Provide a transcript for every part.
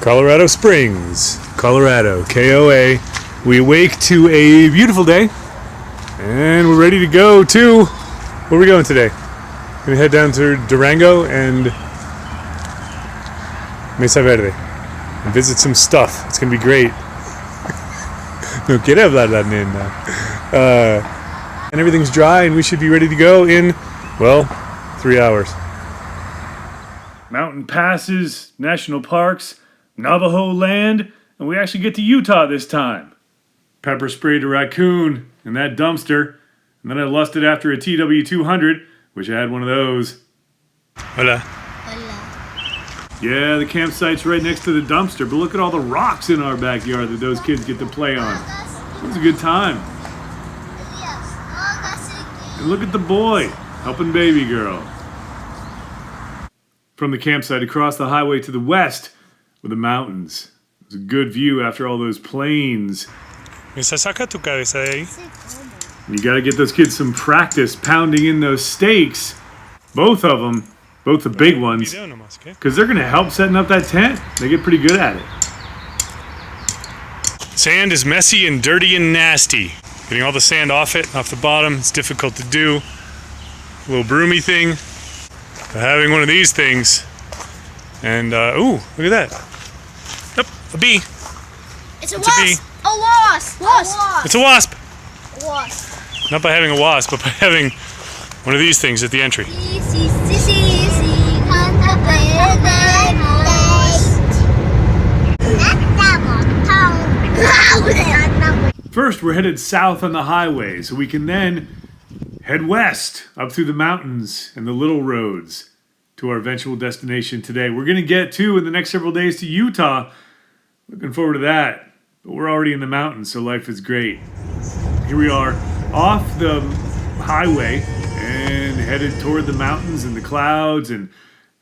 Colorado Springs, Colorado, KOA. We awake to a beautiful day, and we're ready to go to, where are we going today? Gonna head down to Durango and Mesa Verde and visit some stuff. It's gonna be great. No quiere hablar la nena. And everything's dry, and we should be ready to go in, well, 3 hours. Mountain passes, national parks, Navajo land, and we actually get to Utah this time. Pepper sprayed a raccoon in that dumpster, and then I lusted after a TW200, which I had one of those. Hola. Hola. Yeah, the campsite's right next to the dumpster, but look at all the rocks in our backyard that those kids get to play on. It was a good time. And look at the boy helping baby girl. From the campsite across the highway to the west were the mountains. It was a good view after all those plains. Mesa, saca tu cabeza de ahí. You gotta get those kids some practice pounding in those stakes. Both of them, both the big ones, because they're gonna help setting up that tent. They get pretty good at it. Sand is messy and dirty and nasty. Getting all the sand off it, off the bottom, it's difficult to do. A little broomy thing. But having one of these things, and ooh, look at that. Yep, a bee. It's a wasp. A wasp. Wasp. It's a wasp. A wasp. Not by having a wasp, but by having one of these things at the entry. First, we're headed south on the highway, so we can then head west up through the mountains and the little roads to our eventual destination today. We're going to get to, in the next several days, to Utah. Looking forward to that. But we're already in the mountains, so life is great. Here we are off the highway and headed toward the mountains and the clouds, and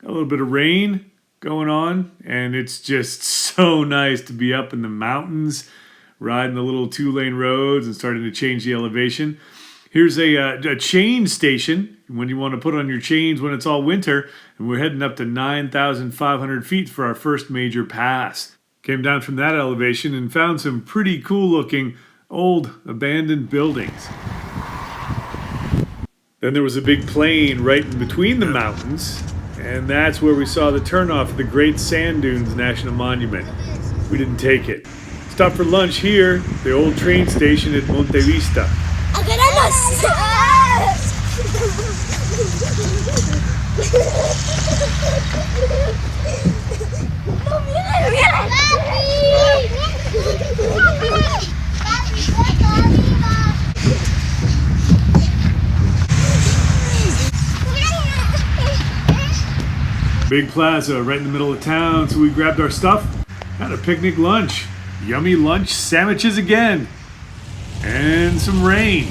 got a little bit of rain going on, and it's just so nice to be up in the mountains, riding the little 2-lane roads and starting to change the elevation. Here's a chain station when you want to put on your chains when it's all winter, and we're heading up to 9,500 feet for our first major pass. Came down from that elevation and found some pretty cool looking old abandoned buildings. Then there was a big plain right in between the mountains, and that's where we saw the turnoff of the Great Sand Dunes National Monument. We didn't take it. Stopped for lunch here, the old train station at Monte Vista. Big plaza right in the middle of town, so we grabbed our stuff, had a picnic lunch. Yummy lunch sandwiches again. And some rain.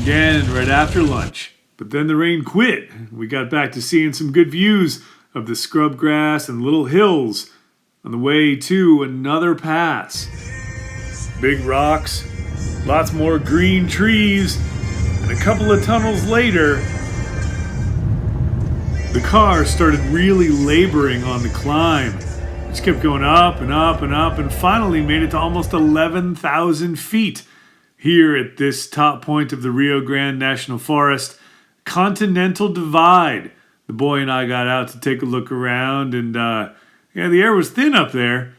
Again, right after lunch. But then the rain quit. We got back to seeing some good views of the scrub grass and little hills on the way to another pass. Big rocks, lots more green trees, and a couple of tunnels later, the car started really laboring on the climb. Just kept going up and up and up, and finally made it to almost 11,000 feet here at this top point of the Rio Grande National Forest. Continental Divide. The boy and I got out to take a look around, and the air was thin up there.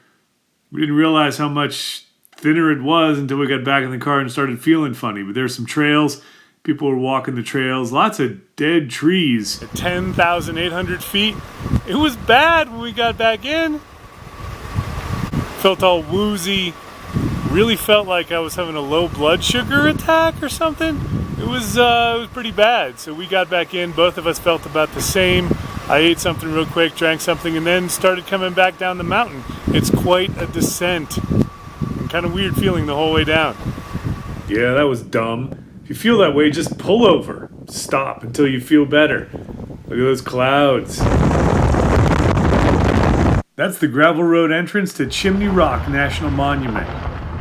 We didn't realize how much thinner it was until we got back in the car and started feeling funny. But there's some trails. People were walking the trails. Lots of dead trees. At 10,800 feet, it was bad when we got back in. Felt all woozy. Really felt like I was having a low blood sugar attack or something. It was pretty bad. So we got back in. Both of us felt about the same. I ate something real quick, drank something, and then started coming back down the mountain. It's quite a descent. And kind of weird feeling the whole way down. Yeah, that was dumb. If you feel that way, just pull over. Stop until you feel better. Look at those clouds. That's the gravel road entrance to Chimney Rock National Monument.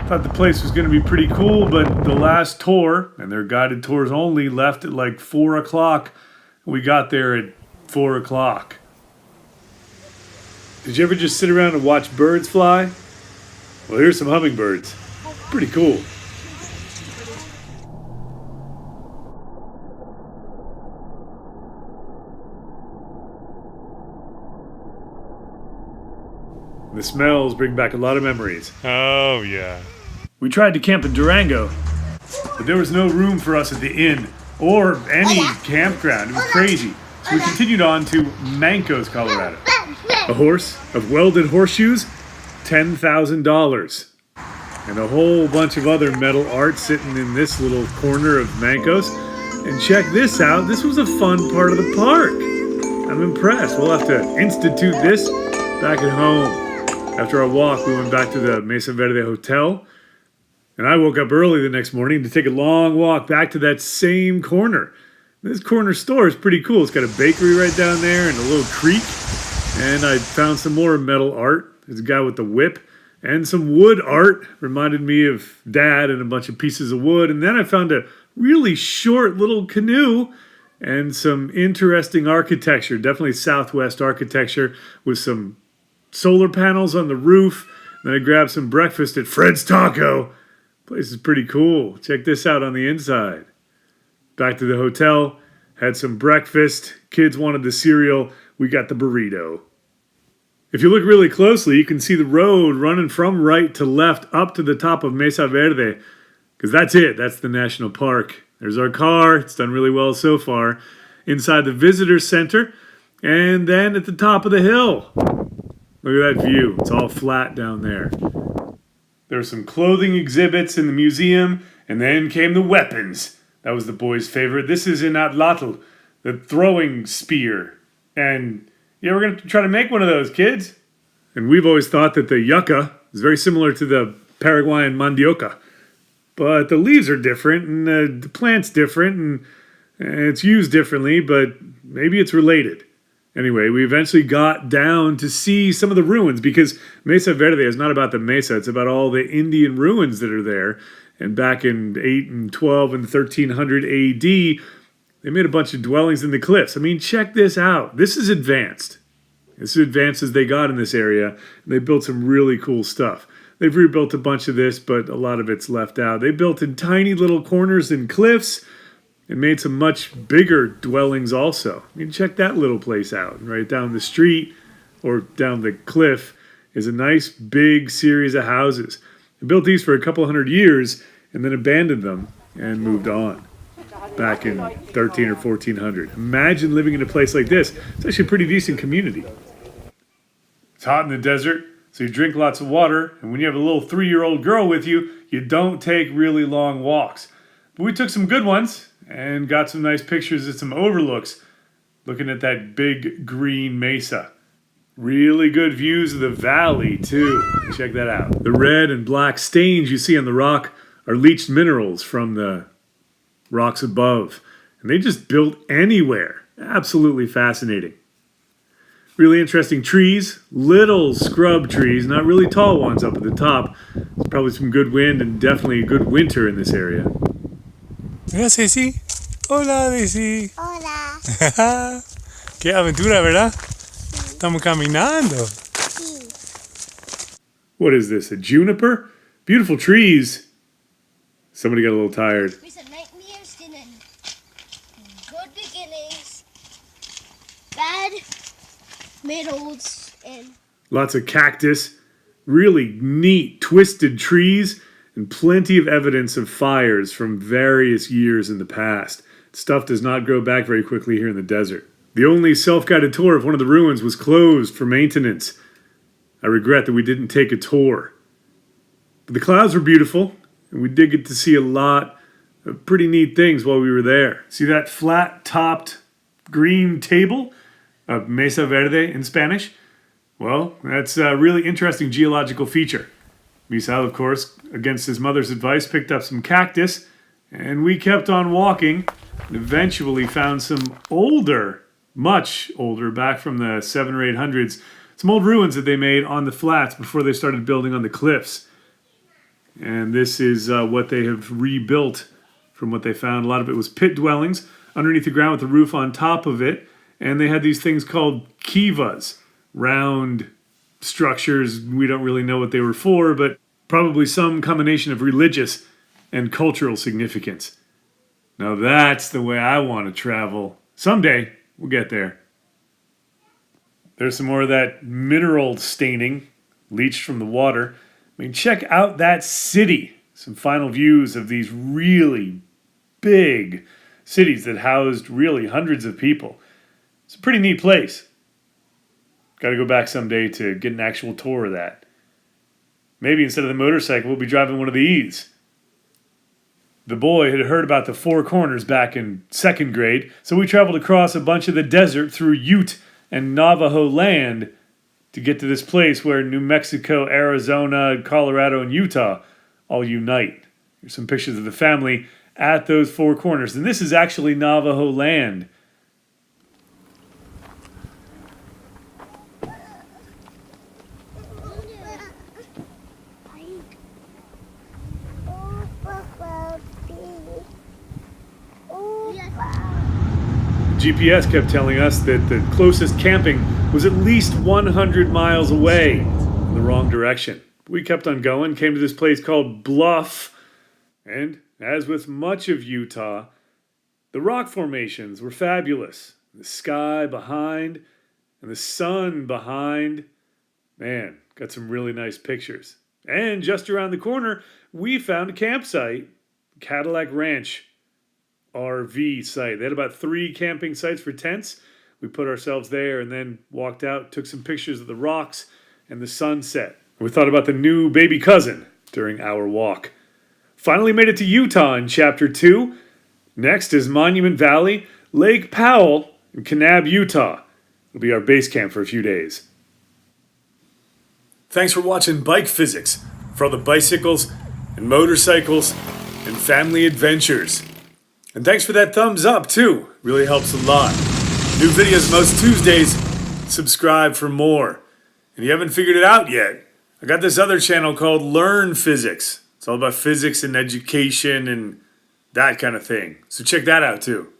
Thought the place was going to be pretty cool, but the last tour, and they're guided tours only, left at like 4 o'clock. We got there at 4 o'clock. Did you ever just sit around and watch birds fly? Well, here's some hummingbirds. Pretty cool. The smells bring back a lot of memories. Oh, yeah. We tried to camp in Durango, but there was no room for us at the inn or any campground. It was crazy. So we continued on to Mancos, Colorado. A horse of welded horseshoes, $10,000. And a whole bunch of other metal art sitting in this little corner of Mancos. And check this out. This was a fun part of the park. I'm impressed. We'll have to institute this back at home. After our walk, we went back to the Mesa Verde Hotel. And I woke up early the next morning to take a long walk back to that same corner. This corner store is pretty cool. It's got a bakery right down there and a little creek. And I found some more metal art. There's a guy with the whip. And some wood art. Reminded me of Dad and a bunch of pieces of wood. And then I found a really short little canoe and some interesting architecture. Definitely Southwest architecture with some solar panels on the roof. Then I grabbed some breakfast at Fred's Taco. Place is pretty cool. Check this out on the inside. Back to the hotel. Had some breakfast. Kids wanted the cereal. We got the burrito. If you look really closely, you can see the road running from right to left up to the top of Mesa Verde. Because that's it. That's the national park. There's our car. It's done really well so far. Inside the visitor center. And then at the top of the hill. Look at that view. It's all flat down there. There were some clothing exhibits in the museum. And then came the weapons. That was the boys' favorite. This is in Atlatl, the throwing spear. And yeah, we're going to try to make one of those, kids. And we've always thought that the yucca is very similar to the Paraguayan mandioca. But the leaves are different, and the plant's different, and it's used differently, but maybe it's related. Anyway, we eventually got down to see some of the ruins, because Mesa Verde is not about the mesa, it's about all the Indian ruins that are there. And back in 8 and 12 and 1300 AD, they made a bunch of dwellings in the cliffs. I mean, check this out. This is advanced. This is advanced as they got in this area. And they built some really cool stuff. They've rebuilt a bunch of this, but a lot of it's left out. They built in tiny little corners and cliffs and made some much bigger dwellings also. I mean, check that little place out. Right down the street or down the cliff is a nice big series of houses. They built these for a couple hundred years and then abandoned them and moved on. Back in 13 or 1400. Imagine living in a place like this. It's actually a pretty decent community. It's hot in the desert, so you drink lots of water, and when you have a little 3-year-old girl with you, you don't take really long walks. But we took some good ones and got some nice pictures of some overlooks looking at that big green mesa. Really good views of the valley, too. Check that out. The red and black stains you see on the rock are leached minerals from the rocks above. And they just built anywhere. Absolutely fascinating. Really interesting trees. Little scrub trees, not really tall ones up at the top. There's probably some good wind and definitely a good winter in this area. Mira, Ceci. Hola, Daisy. Hola. Qué aventura, ¿verdad? Estamos caminando. What is this, a juniper? Beautiful trees. Somebody got a little tired. Recent nightmares and good beginnings, bad middles, and Lots of cactus, really neat twisted trees, and plenty of evidence of fires from various years in the past. Stuff does not grow back very quickly here in the desert. The only self-guided tour of one of the ruins was closed for maintenance. I regret that we didn't take a tour. But the clouds were beautiful, and we did get to see a lot of pretty neat things while we were there. See that flat-topped green table of Mesa Verde in Spanish? Well, that's a really interesting geological feature. Misael, of course, against his mother's advice, picked up some cactus, and we kept on walking and eventually found some older, much older, back from the 700s or 800s, some old ruins that they made on the flats before they started building on the cliffs. And this is what they have rebuilt from what they found. A lot of it was pit dwellings underneath the ground with the roof on top of it. And they had these things called kivas, round structures. We don't really know what they were for, but probably some combination of religious and cultural significance. Now that's the way I want to travel. Someday we'll get there. There's some more of that mineral staining leached from the water. I mean, check out that city. Some final views of these really big cities that housed really hundreds of people. It's a pretty neat place. Got to go back someday to get an actual tour of that. Maybe instead of the motorcycle, we'll be driving one of these. The boy had heard about the Four Corners back in second grade, so we traveled across a bunch of the desert through Ute and Navajo land to get to this place where New Mexico, Arizona, Colorado, and Utah all unite. Here's some pictures of the family at those Four Corners, and this is actually Navajo land. GPS kept telling us that the closest camping was at least 100 miles away in the wrong direction. We kept on going, came to this place called Bluff, and as with much of Utah, the rock formations were fabulous. The sky behind and the sun behind. Man, got some really nice pictures. And just around the corner, we found a campsite, Cadillac Ranch RV site. They had about 3 camping sites for tents. We put ourselves there and then walked out, took some pictures of the rocks and the sunset. We thought about the new baby cousin during our walk. Finally made it to Utah in Chapter 2. Next is Monument Valley, Lake Powell, and Kanab, Utah. It'll be our base camp for a few days. Thanks for watching Bike Physics, for all the bicycles and motorcycles and family adventures. And thanks for that thumbs up, too. Really helps a lot. New videos most Tuesdays. Subscribe for more. And if you haven't figured it out yet, I got this other channel called Learn Physics. It's all about physics and education and that kind of thing. So check that out, too.